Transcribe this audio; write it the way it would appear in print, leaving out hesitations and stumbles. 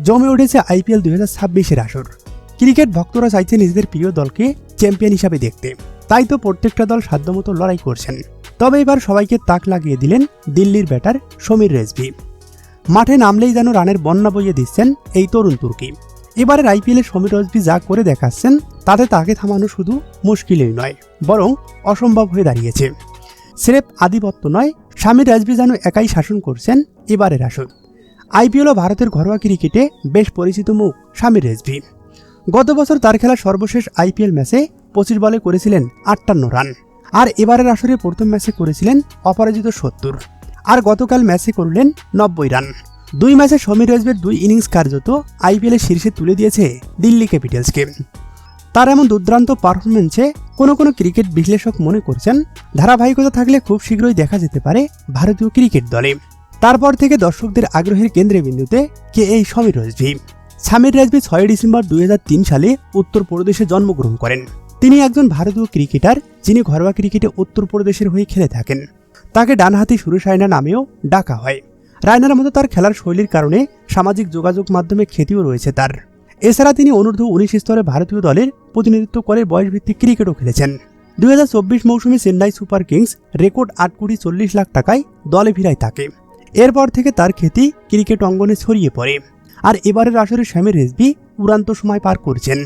জমে উঠেছে আইপিএল 2026-এর আসর। ক্রিকেট ভক্তরা চাইছে নিজেদের প্রিয় দলকে চ্যাম্পিয়ন হিসাবে দেখতে, তাই তো প্রত্যেকটা দল সাধ্যমতো লড়াই করছেন। তবে এবার সবাইকে তাক লাগিয়ে দিলেন দিল্লির ব্যাটার সমীর রেজভি। মাঠে নামলেই যেন রানের বন্যা বইয়ে দিচ্ছেন এই তরুণ তুর্কি। এবারের আইপিএলে সমীর রেজভি যা করে দেখাচ্ছেন তাতে তাকে থামানো শুধু মুশকিলই নয়, বরং অসম্ভব হয়ে দাঁড়িয়েছে। স্রেফ আধিপত্য নয়, সমীর রেজভি যেন একাই শাসন করছেন এবারের আসর। আইপিএল ও ভারতের ঘরোয়া ক্রিকেটে বেশ পরিচিত মুখ সমীর রেজভি। গত বছর তার খেলা সর্বশেষ আইপিএল ম্যাচে 25 বলে করেছিলেন 58 রান, আর এবারের আসরে প্রথম ম্যাচে করেছিলেন অপরাজিত 70, আর গতকাল ম্যাচে করলেন 90 রান। 2 ম্যাচে সমীর রেজভির 2 ইনিংস কার্যত আইপিএলের শীর্ষে তুলে দিয়েছে দিল্লি ক্যাপিটালসকে। তার এমন দুর্দান্ত পারফরমেন্সে কোনো ক্রিকেট বিশ্লেষক মনে করছেন ধারাবাহিকতা থাকলে খুব শীঘ্রই দেখা যেতে পারে ভারতীয় ক্রিকেট দলে। তারপর থেকে দর্শকদের আগ্রহের কেন্দ্রবিন্দুতে কে এই সমীর রেজভি। সমীর রেজভি 6 ডিসেম্বর 2003 সালে উত্তরপ্রদেশে জন্মগ্রহণ করেন। তিনি একজন ভারতীয় ক্রিকেটার যিনি ঘরোয়া ক্রিকেটে উত্তরপ্রদেশের হয়ে খেলে থাকেন। তাকে ডানহাতি সুরেশ রায়না নামেও ডাকা হয়। রায়নার মতো তার খেলার শৈলীর কারণে সামাজিক যোগাযোগ মাধ্যমে খ্যাতিও রয়েছে তার। এছাড়া তিনি অনূর্ধ্ব-19 স্তরে ভারতীয় দলের প্রতিনিধিত্ব করে বয়সভিত্তিক ক্রিকেটও খেলেছেন। 2024 মৌসুমে চেন্নাই সুপার কিংস রেকর্ড 8,40,00,000 টাকায় দলে ফিরায় তাকে। এরপর থেকে তার খ্যাতি ক্রিকেট অঙ্গনে ছড়িয়ে পড়ে, আর এবারের আসরে সমীর রেজভি চূড়ান্ত সময় পার করছেন।